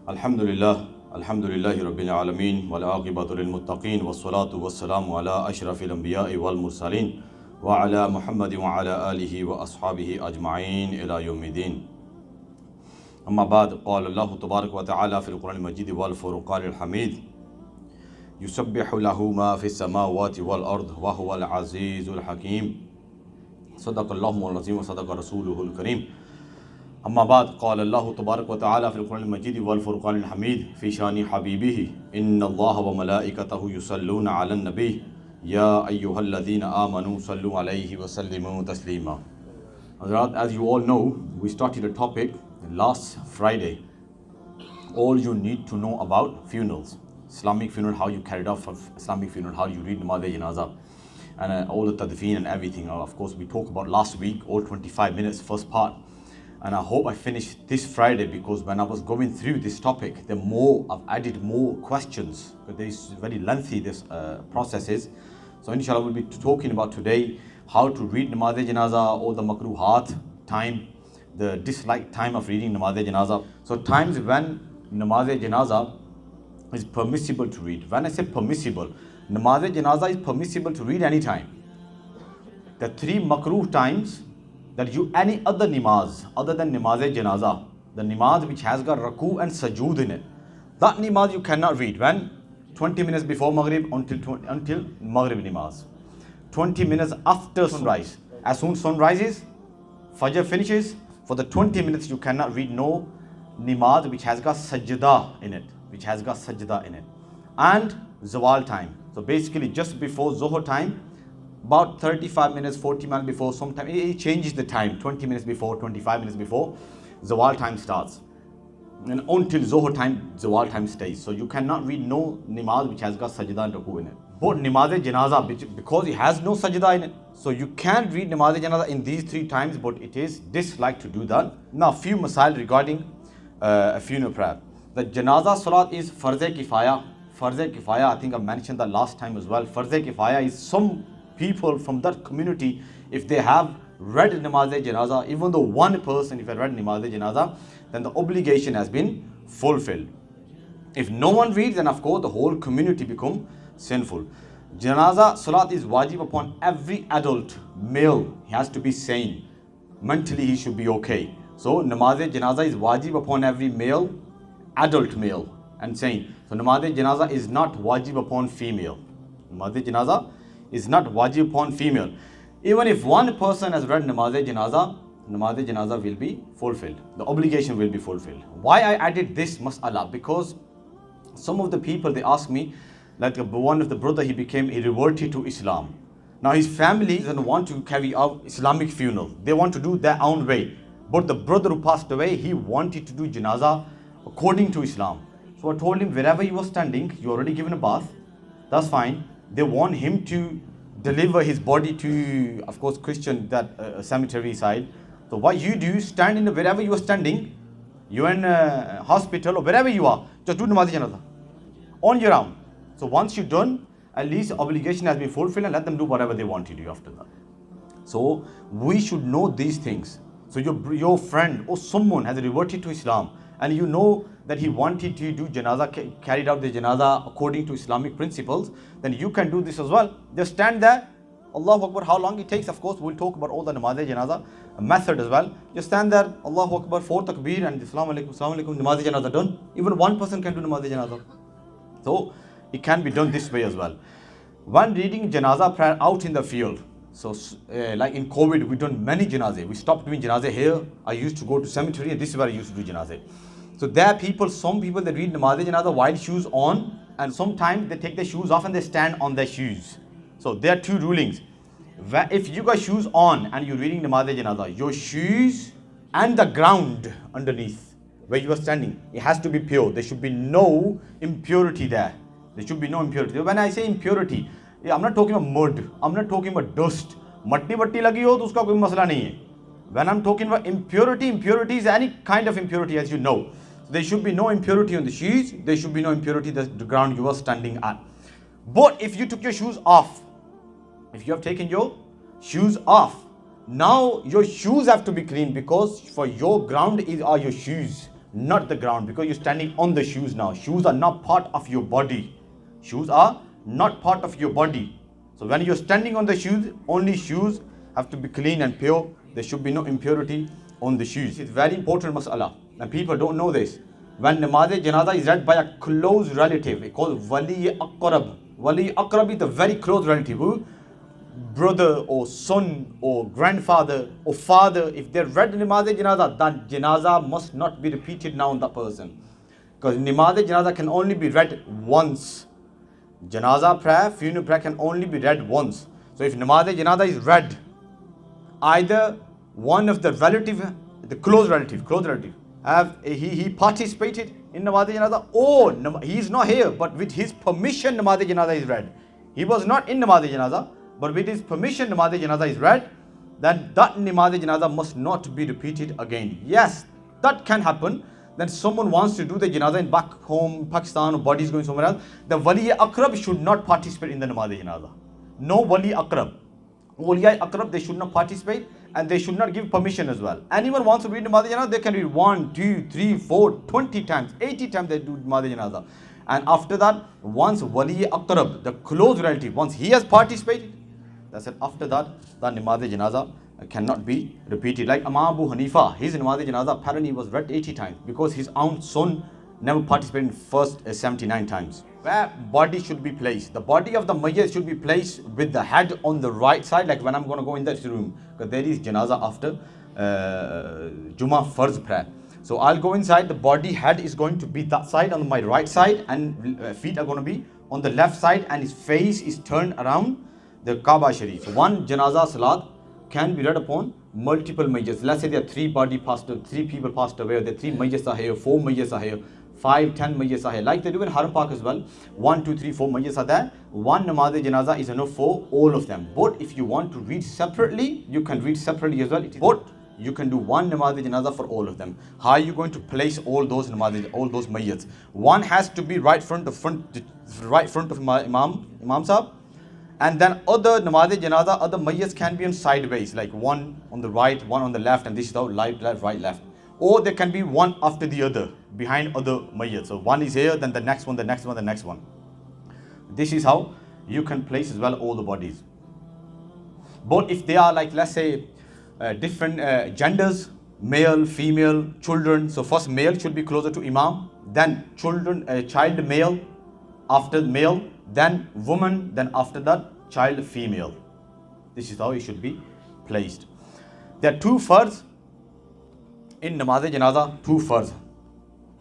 Alhamdulillahi Rabbil Alameen, wal aqibatu lil muttaqeen, was salatu was salamu ala ashrafil anbiya'i wal mursaleen, wa ala Muhammadin wa ala alihi wa ashabihi ajma'een ila yawmiddin. Amma ba'd, qala Allahu tabarak wa ta'ala fil Qur'an al-Majid wal Furqan al-Hamid, yusabbihu lahu ma fis samawati wal ard wa huwa al-azizul hakim. Sadaqallahu al-azim wa sadaqa rasuluhu al-kareem. أما بعد قال الله تبارك وتعالى في القرآن المجيد والفرقان الحميد في شان حبيبه إن الله وملائكته يصلون على النبي يا أيها الذين آمنوا صلوا عليه وسلموا تسليما. As you all know, we started a topic last Friday. All you need to know about funerals, Islamic funeral, how you carried out Islamic funeral, how you read namaz-e-janazah, and all the tadfeen and everything. Of course, we talked about last week, all 25 minutes, first part. And I hope I finished this Friday, because when I was going through this topic, I've added more questions, because there is very lengthy this process is. So inshallah we'll be talking about today how to read namaz-e-janazah, all the makruhat time, the disliked time of reading namaz-e-janazah. So times when namaz-e-janazah is permissible to read. When I say permissible, namaz-e-janazah is permissible to read anytime. The three makruh times that you any other namaz other than namaz-e-janazah, the namaz which has got raku and sajood in it, that namaz you cannot read. When? 20 minutes before Maghrib until Maghrib namaz. 20 minutes after sunrise. As soon as sun rises, Fajr finishes, for the 20 minutes you cannot read no namaz which has got sajda in it. And zawal time. So basically just before Zuhr time, about 35 minutes, 40 minutes before, sometime it changes the time, 20 minutes before, 25 minutes before, Zawal time starts. And until Zohar time, Zawal time stays. So you cannot read no namaz which has got sajda and ruku in it. But namaz-e-janazah, because it has no sajda in it, so you can read namaz-e-janazah in these three times, but it is disliked to do that. Now, few masail regarding a funeral prayer. The janazah salat is farz-e kifaya. Farz-e kifaya, I think I mentioned that last time as well. Farz-e kifaya is some people from that community, if they have read namaz-e-janazah, even though one person if they read namaz-e-janazah, then the obligation has been fulfilled. If no one reads, then of course the whole community become sinful. Janazah salat is wajib upon every adult male. He has to be sane. Mentally he should be okay. So namaz-e-janazah is wajib upon every male, adult male and sane. So namaz-e-janazah is not wajib upon female. Namaz-e-janazah is not wajib upon female. Even if one person has read namaz-e-janazah will be fulfilled. The obligation will be fulfilled. Why I added this mas'ala? Because some of the people, they ask me, like one of the brother, he reverted to Islam. Now his family doesn't want to carry out Islamic funeral. They want to do their own way. But the brother who passed away, he wanted to do janazah according to Islam. So I told him, wherever you were standing, you already given a bath, that's fine. They want him to deliver his body to, of course, Christian, that cemetery side. So what you do, stand in wherever you are standing, you're in a hospital or wherever you are, just do namaz-e-janazah on your own. So once you're done, at least the obligation has been fulfilled, and let them do whatever they want to do after that. So we should know these things. So your friend or someone has reverted to Islam, and you know that he wanted to do janazah, carried out the janazah according to Islamic principles, then you can do this as well. Just stand there, Allahu Akbar. How long it takes, of course, we'll talk about all the namaz-e-janazah method as well. Just stand there, Allahu Akbar, 4 takbir, and Assalamu alaikum, namaz-e-janazah done. Even one person can do namaz-e-janazah. So it can be done this way as well. When reading janazah prayer out in the field, so like in COVID, we've done many janazah. We stopped doing janazah here. I used to go to cemetery, and this is where I used to do janazah. So there are people, some people that read namaz-e-janazah while shoes on, and sometimes they take their shoes off and they stand on their shoes. So there are two rulings. If you got shoes on and you're reading namaz-e-janazah, your shoes and the ground underneath where you are standing, it has to be pure. There should be no impurity there. There should be no impurity. When I say impurity, I'm not talking about mud. I'm not talking about dust. Matti lagi ho, to uska koi masla nahi hai. When I'm talking about impurity, impurity is any kind of impurity, as you know. There should be no impurity on the shoes. There should be no impurity on the ground you are standing at. But if you took your shoes off, if you have taken your shoes off, now your shoes have to be clean, because for your ground are your shoes, not the ground, because you're standing on the shoes now. Shoes are not part of your body. Shoes are not part of your body. So when you're standing on the shoes, only shoes have to be clean and pure. There should be no impurity on the shoes. It's very important mas'ala, and people don't know this. When namaz-e-janazah is read by a close relative, it's called wali aqrab. Wali aqrab is the very close relative. Who? Brother or son or grandfather or father. If they read namaz-e-janazah, that janazah must not be repeated now on that person. Because namaz-e-janazah can only be read once. Janazah prayer, funeral prayer can only be read once. So if namaz-e-janazah is read, either one of the relative, the close relative, he participated in namaz-e-janazah, or he is not here, but with his permission namaz-e-janazah is read. He was not in namaz-e-janazah, but with his permission namaz-e-janazah is read, then that namaz-e-janazah must not be repeated again. Yes, that can happen. Then someone wants to do the janazah in back home, Pakistan, or body is going somewhere else. The wali aqrab should not participate in the namaz-e-janazah. No wali aqrab. Awliya aqrab, they should not participate, and they should not give permission as well. Anyone wants to read namaz-e-janazah, they can read 1, 2, 3, 4, 20 times, 80 times they do namaz-e-janazah. And after that, once wali aqrab, the close relative, once he has participated, that's it. After that, the namaz-e-janazah cannot be repeated. Like Imam Abu Hanifa, his namaz-e-janazah apparently was read 80 times because his own son never participated in first 79 times. Where body should be placed? The body of the mayyit should be placed with the head on the right side, like when I'm going to go in that room, because there is janazah after Jummah Farz prayer. So I'll go inside, the body head is going to be that side on my right side, and feet are going to be on the left side, and his face is turned around the Kaaba Sharif. So one janazah salat can be read upon multiple mayyits. Let's say there are three people passed away, or there are 3 mayyits are here, 4 mayyits are here, 5, 10 mayyits are here, like they do in Haram Park as well. 1, 2, 3, 4 mayyits are there. One namaz-e-janazah is enough for all of them. But if you want to read separately, you can read separately as well. But you can do one namaz-e-janazah for all of them. How are you going to place all those mayyits? One has to be right front of Imam Sahib. And then other namaz-e-janazah, other mayyits can be on sideways, like one on the right, one on the left, and this is how left, right, left. Or there can be one after the other, behind other mayyits. So one is here, then the next one, the next one, the next one. This is how you can place as well all the bodies. But if they are like, let's say, different genders, male, female, children. So first male should be closer to Imam, then child male, after male, then woman, then after that child female. This is how it should be placed. There are 2 farz in namaz-e-janazah, 2 farz.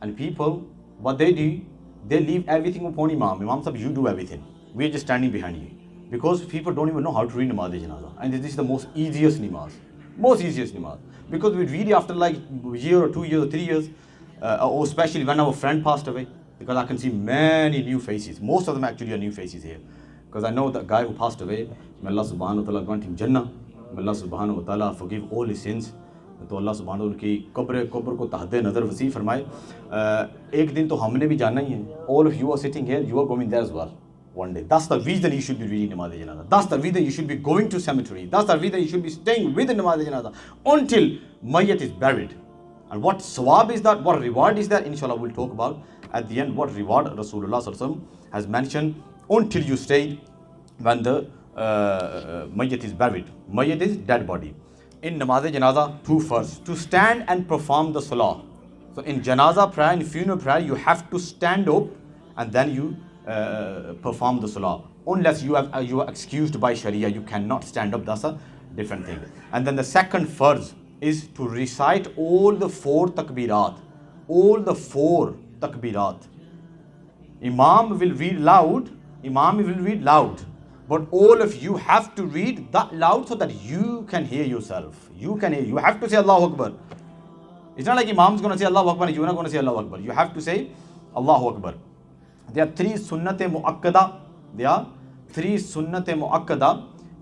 And people, what they do, they leave everything upon Imam. Imam Sahib, you do everything. We are just standing behind you. Because people don't even know how to read namaz-e-janazah. And this is the most easiest namaz. Because we read it after like a year or 2 years or 3 years, or especially when our friend passed away. Because I can see many new faces. Most of them actually are new faces here. Because I know that guy who passed away, may Allah subhanahu wa ta'ala grant him Jannah. May Allah subhanahu wa ta'ala forgive all his sins. तो अल्लाह सुभान उनकी कब्र को तहदे नज़र वसी फरमाए. एक दिन तो हमने भी जाना ही है. All of you are sitting here, you are going there as well one day. That's the reason you should be reading namaz-e-janazah. That's the reason you should be going to cemetery. That's the reason you should be staying with the namaz-e-janazah until mayyat is buried. And what sawab is that, what reward is that, inshallah we'll talk about at the end, what reward Rasulullah sallallahu alaihi wasallam has mentioned until you stay when the mayyat is buried. Mayyat is dead body. In namaz-e-janazah, 2 farz, to stand and perform the salah. So in janazah prayer, in funeral prayer, you have to stand up and then you perform the salah. Unless you are excused by Sharia, you cannot stand up. That's a different thing. And then the second farz is to recite all the 4 takbirat. All the 4 takbirat. Imam will read loud. But all of you have to read that loud so that you can hear yourself. You have to say Allahu Akbar. It's not like Imam's going to say Allahu Akbar and you're not going to say Allahu Akbar. You have to say Allahu Akbar. There are 3 sunnat-e mu'akkada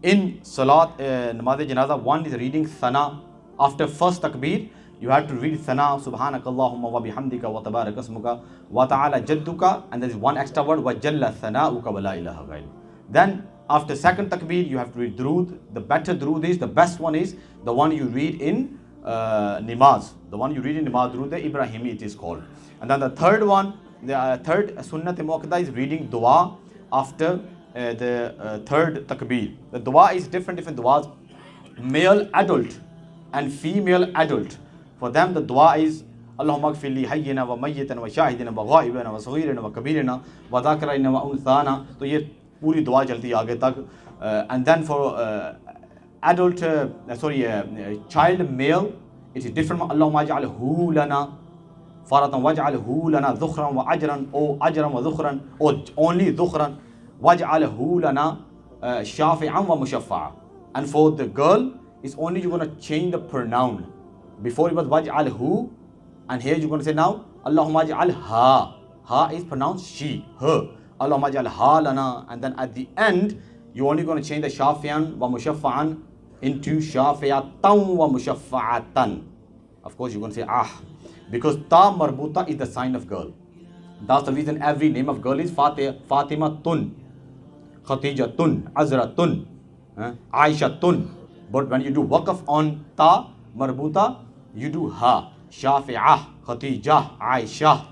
in salat, namaz-e-janazah. One is reading sana. After first takbir, you have to read sana, subhanakallahumma wa bihamdika wa tabarak asmuka wa ta'ala jadduka, and there is one extra word, wa jalla thana'uka wa la ilaha ghayr. Then after second takbir, you have to read durood. The better durood is, the best one is the one you read in Namaz. The one you read in Namaz, Durood Ibrahimi it is called. And then the third one, the third Sunnat Muakkada is reading Dua after the third Takbir. The Dua is different duas. Male adult and female adult. For them the Dua is Allahumma gfir li hayyina wa mayyitan wa shahidina wa ghaibina wa saghirina wa kabirina wa dhakarina wa unthana. So ye puri dua chalti hai aage tak. And then for adult, child male, it is different. Allahumma aj'alhu lana faratan waj'alhu lana dhukhran wa ajran, or ajran wa dhukhran, or only dhukhran, waj'alhu lana shafi'an wa mushaffa'a. And for the girl, it's only you're going to change the pronoun. Before it was waj'alhu, and here you're going to say now Allahumma aj'alha. Ha is pronounced she, her. Allahumma aj'alha lana, and then at the end you're only going to change the shafi'an wa mushaffa'an into shafi'atan wa mushaffa'atan. Of course, you're going to say because ta marbuta is the sign of girl. That's the reason every name of girl is Fatima tun, Khatija tun, Azra tun, Aisha tun. But when you do waqf on ta marbuta, you do ha, Shafi'ah, Khatija, Aisha,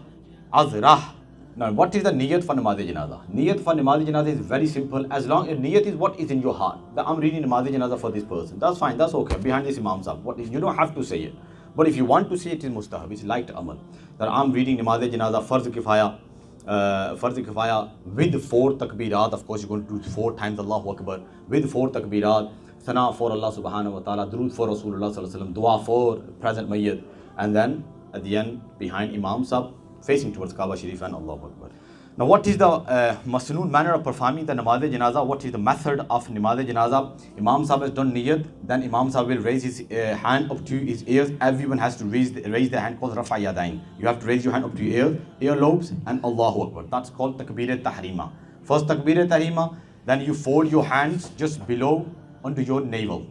Azra. Now, what is the niyat for namaz-e-janaza? Niyat for namaz-e-janaza is very simple. As long as niyat is what is in your heart. That I'm reading namaz-e-janaza for this person. That's fine. That's okay. Behind this Imam Sahib. What is, you don't have to say it. But if you want to say it, it is mustahab. It's light amal. That I'm reading namaz-e-janaza, farz kifaya with 4 takbirat. Of course, you're going to do 4 times Allahu Akbar. With 4 takbirat. Sana for Allah subhanahu wa ta'ala. Durood for Rasulullah sallallahu alaihi wasallam. Dua for present mayyit. And then at the end, behind Imam Sahib, facing towards Kaaba Sharif and Allahu Akbar. Now, what is the masnoon manner of performing the namaz-e-janaza? What is the method of namaz-e-janaza? Imam Sahib has done niyat, then Imam Sahib will raise his hand up to his ears. Everyone has to raise their hand, called Rafa Yadain. You have to raise your hand up to your earlobes and Allahu Akbar. That's called Takbir-e-Tahrima. First Takbir-e-Tahrima, then you fold your hands just below onto your navel,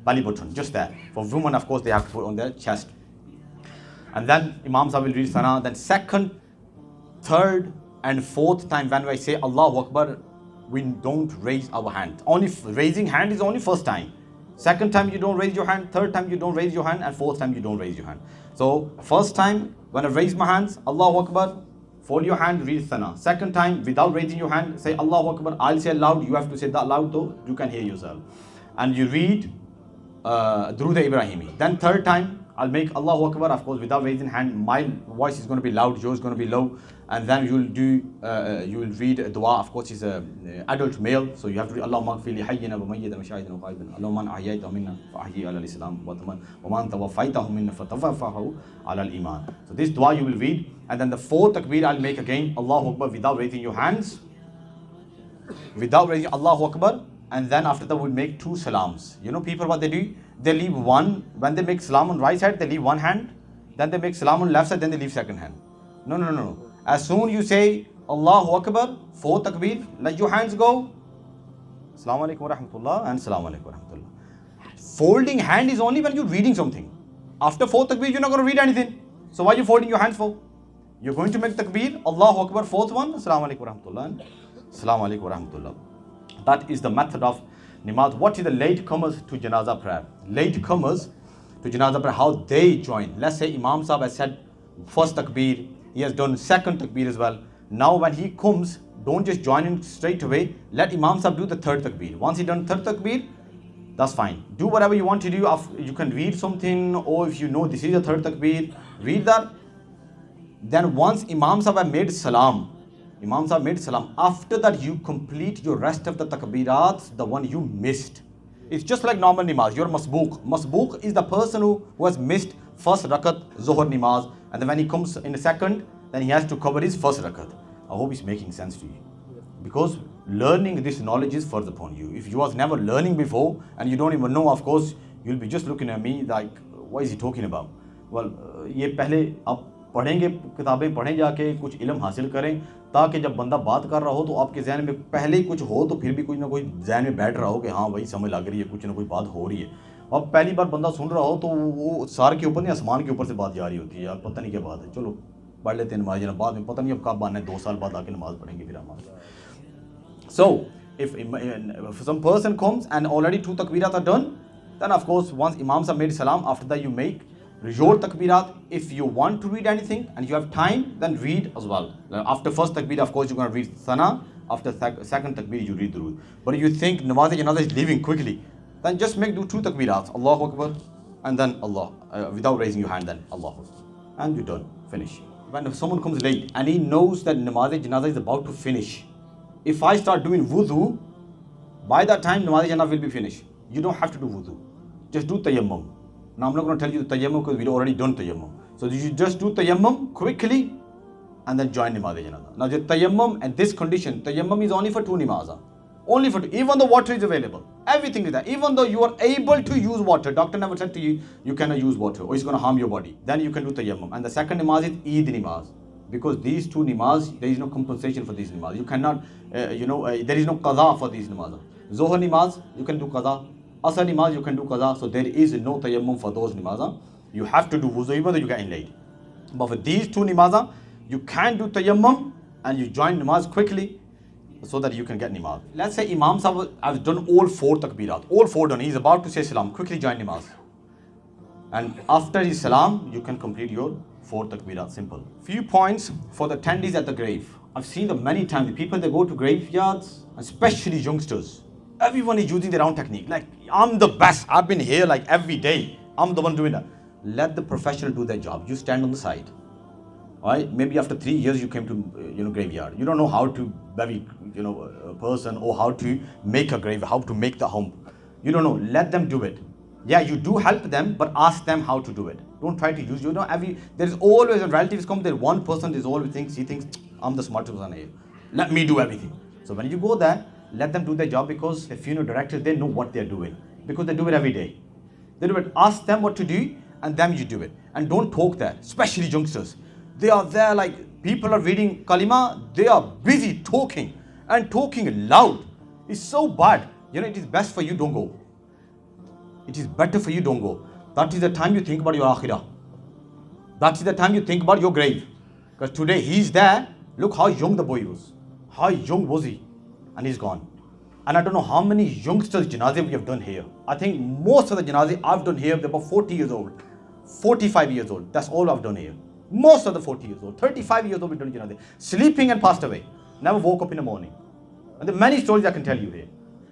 belly button, just there. For women, of course, they have to put on their chest. And then Imam Sahib will read Sana. Then second, third and fourth time when I say Allahu Akbar, we don't raise our hand. Only raising hand is only first time. Second time you don't raise your hand. Third time you don't raise your hand. And fourth time you don't raise your hand. So first time when I raise my hands, Allahu Akbar, fold your hand, read Sana. Second time without raising your hand, say Allahu Akbar. I'll say loud. You have to say that loud though. You can hear yourself. And you read Durood Ibrahimi. Then third time, I'll make Allahu Akbar, of course, without raising hand. My voice is going to be loud, yours is going to be low. And then you will read a dua. Of course, he's an adult male, so you have to read Allahumma gfir li hayyina wa mayyitina wa shahidina wa ghaibina. Allahumma man ahyaytahu minna fa ahyi ala al-islam wa man tawaffaytahu minna fa tawaffahu ala al-iman. So this dua you will read, and then the fourth takbir I'll make again Allahu Akbar without raising your hands, without raising Allahu Akbar. And then after that we'll make 2 salams. You know people what they do? They leave one, when they make salam on right side, they leave one hand. Then they make salam on left side, then they leave second hand. No. As soon you say Allahu Akbar, 4 takbir, let your hands go. Assalamu alaikum wa rahmatullah and Assalamu alaikum wa rahmatullah. Folding hand is only when you're reading something. After 4 takbir, you're not going to read anything. So why are you folding your hands for? You're going to make takbir, Allahu Akbar, 4th one, Assalamu alaikum wa rahmatullah and Assalamu alaikum wa rahmatullah. That is the method of namaz. What is the late comers to janaza prayer? Late comers to janaza prayer, how they join. Let's say Imam Sahib has said first takbir, he has done second takbir as well. Now when he comes, don't just join in straight away. Let Imam Sahib do the third takbir. Once he done third takbir, that's fine. Do whatever you want to do. You can read something, or if you know this is the third takbir, read that. Then once Imam Sahib has made salam, after that you complete your rest of the takbirat, the one you missed. It's just like normal namaz. You're masbook. Masbook is the person who has missed first rakat Zuhr namaz, and then when he comes in a second, then he has to cover his first rakat. I hope it's making sense to you. Because learning this knowledge is further upon you. If you was never learning before and you don't even know, of course, you'll be just looking at me like, what is he talking about? Well, ये पहले आप पढ़ेंगे, किताबें पढ़ें जाके कुछ इल्म हासिल करें, ताकि जब बंदा बात कर रहा हो तो आपके जहन में पहले ही कुछ हो, तो फिर भी कुछ ना कुछ जहन में बैठ रहा हो कि हाँ भाई समझ लग रही है, कुछ ना कुछ बात हो रही है. और पहली बार बंदा सुन रहा हो तो वो सार के ऊपर नहीं आसमान के ऊपर से बात जा रही होती है, यार पता नहीं क्या बात है, चलो पढ़ लेते हैं नमाज, जना बाद में पता नहीं अब कब आना है, 2 साल बाद आके नमाज पढ़ेंगे फिर हम. So if some person comes and already 2 takbirat are done, Then of course, once Imams have made salam, after that you make your takbirat. If you want to read anything and you have time, then read as well. After first takbir, of course, you're going to read sana. After second takbir, you read Durood. But if you think namaz-e-janazah is leaving quickly, then just do two takbirat. Allahu Akbar, and then Allah, without raising your hand, then Allahu Akbar. And you're done, finish. When someone comes late and he knows that namaz-e-janazah is about to finish, if I start doing wudu, by that time namaz-e-janazah will be finished. You don't have to do wudu. Just do tayammum. Now I'm not going to tell you the tayammum because we've already done tayammum. So you just do tayammum quickly and then join namaz-e-janazah. Now the tayammum and this condition, tayammum is only for two namazah. Only for two. Even though water is available. Everything is there. Even though you are able to use water. Doctor never said to you, you cannot use water or it's going to harm your body. Then you can do tayammum. And the second namaz is Eid namaz. Because these two namaz, there is no compensation for these namaz. You cannot, there is no qaza for these namaz. Zohar namaz, you can do qaza. Asr namaz, you can do qaza. So there is no tayammum for those namaz. You have to do wuzu even though you get in late. But for these two namaz, you can do tayammum and you join namaz quickly so that you can get namaz. Let's say Imam Sahib has done all four takbirat. All four done. He's about to say salam. Quickly join namaz. And after his salam, you can complete your four takbirat. Simple. Few points for the attendees at the grave. I've seen them many times. The people that go to graveyards, especially youngsters, everyone is using their own technique. Like, I'm the best. I've been here like every day. I'm the one doing that. Let the professional do their job. You stand on the side. Right? Maybe after 3 years you came to graveyard. You don't know how to bury a person or how to make a grave, how to make the home. You don't know. Let them do it. Yeah, you do help them, but ask them how to do it. Don't try to use. There is always when relatives come there. One person is always he thinks I'm the smartest person here. Let me do everything. So when you go there, let them do their job because the funeral directors, they know what they're doing because they do it every day. They do it. Ask them what to do, and then you do it. And don't talk there, especially youngsters. They are there like people are reading kalima. They are busy talking and talking loud. It's so bad. It is best for you don't go. It is better for you don't go. That is the time you think about your akhirah. That is the time you think about your grave. Because today he's there. Look how young the boy was. How young was he? And he's gone. And I don't know how many youngsters janazah we have done here. I think most of the janazah I've done here, they're about 40 years old. 45 years old. That's all I've done here. Most of the 40 years old. 35 years old we've done janazah. Sleeping and passed away. Never woke up in the morning. And there are many stories I can tell you here.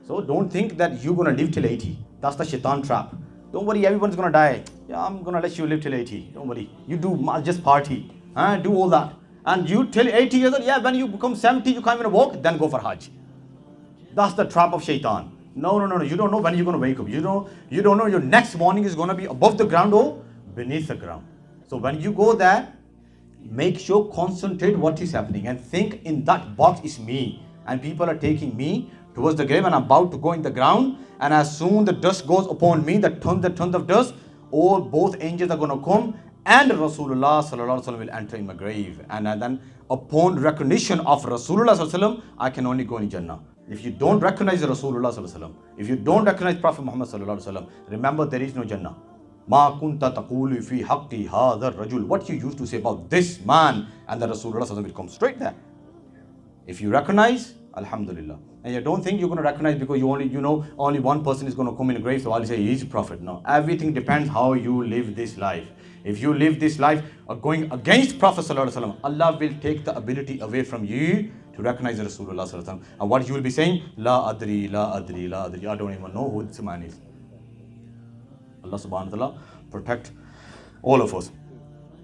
So don't think that you're going to live till 80. That's the shaitan trap. Don't worry, everyone's going to die. Yeah, I'm going to let you live till 80. Don't worry. You do just party. Do all that. And you till 80 years old, yeah, when you become 70, you can't even walk, then go for Hajj. That's the trap of shaitan. No. You don't know when you're going to wake up. You don't know your next morning is going to be above the ground or beneath the ground. So when you go there, make sure concentrate what is happening and think in that box is me. And people are taking me towards the grave and I'm about to go in the ground. And as soon the dust goes upon me, the tons of dust, both angels are going to come and Rasulullah sallallahu alaihi wasallam will enter in my grave. And then upon recognition of Rasulullah sallallahu alaihi wasallam, I can only go in Jannah. If you don't recognize Rasulullah sallallahu alaihi wasallam, if you don't recognize Prophet Muhammad sallallahu alaihi wasallam, remember there is no Jannah. Ma kunta taqulu fi haqqi hadha rajul. What you used to say about this man and the Rasulullah sallallahu alaihi wasallam will come straight there. If you recognize, alhamdulillah. And you don't think you're going to recognize because only one person is going to come in the grave, so I'll say he's a prophet. No, everything depends how you live this life. If you live this life going against Prophet sallallahu alaihi wasallam, Allah will take the ability away from you to recognize Rasulullah sallallahu alaihi wasallam. And what you will be saying, la adri, la adri, la adri. I don't even know who this man is. Allah subhanahu wa ta'ala protect all of us.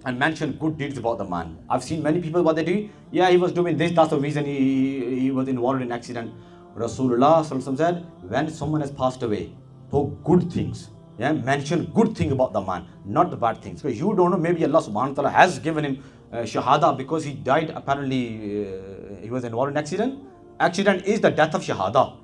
And mention good deeds about the man. I've seen many people what they do. Yeah, he was doing this. That's the reason he was involved in an accident. Rasulullah sallallahu alaihi wasallam said, when someone has passed away, talk good things. Yeah, mention good thing about the man, not the bad things. Because you don't know, maybe Allah subhanahu wa ta'ala has given him shahada because he died. Apparently, he was involved in an accident. Accident is the death of shahada.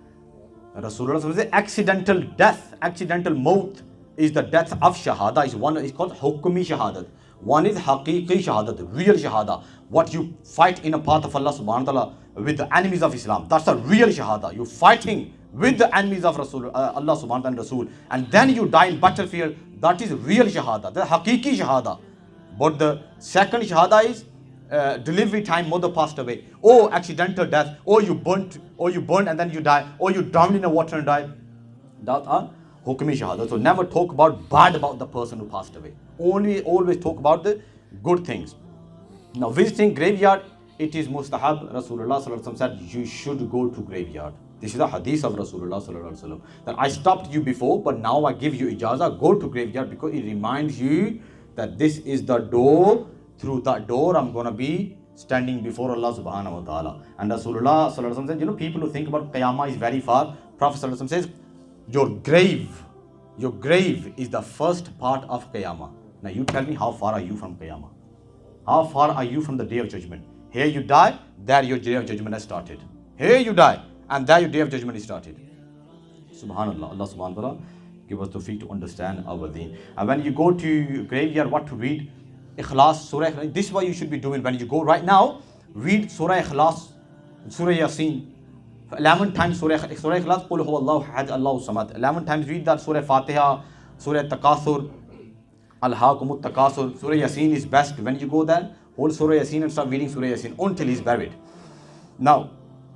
Rasulullah sallallahu alaihi wasallam said, accidental death, accidental maut is the death of shahada. It's called hukmi shahadat. One is haqiqi shahadat, real shahada. What you fight in a path of Allah subhanahu wa ta'ala with the enemies of Islam. That's the real shahada. You're fighting with the enemies of Rasul, Allah subhanahu wa ta'ala and Rasul. And then you die in battlefield. That is real shahada. The haqiqi shahada. But the second shahada is delivery time, mother passed away. Or accidental death. Or you burnt and then you die. Or you drowned in the water and die. That are Hukmi shahadat. So never talk bad about the person who passed away. Only always talk about the good things. Now visiting graveyard, it is mustahab. Rasulullah sallallahu alaihi wasallam said you should go to graveyard. This is a hadith of Rasulullah sallallahu alaihi wasallam. That I stopped you before, but now I give you ijazah. Go to graveyard because it reminds you that this is the door. Through that door, I'm gonna be standing before Allah subhanahu wa ta'ala. And Rasulullah sallallahu alaihi wasallam said, people who think about Qiyamah is very far. Prophet sallallahu alaihi wasallam says, your grave is the first part of Qiyamah. Now you tell me, how far are you from Qiyamah? How far are you from the day of judgment? Here you die, there your day of judgment has started. Here you die, and there your day of judgment is started. Subhanallah, Allah subhanahu wa ta'ala give us tawfiq to understand our deen. And when you go to graveyard, what to read? Ikhlas, Surah Ikhlas. This is what you should be doing when you go right now. Read Surah Ikhlas, Surah Yasin. 11 times Surah Ikhlas, Qul huwallahu ahad, Allahu samad. 11 times read that Surah Fatiha, Surah Takathur, Al-Haakumut Takasur. Surah Yasin is best. When you go there, hold Surah Yasin and start reading Surah Yasin until he's buried. Now,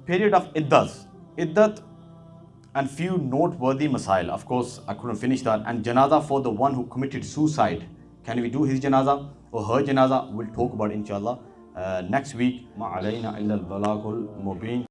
period of Iddat and few noteworthy masail. Of course, I couldn't finish that. And janaza for the one who committed suicide. Can we do his janaza or her janaza? We'll talk about it, inshallah, next week. Ma alayna illa al-balagul mubin.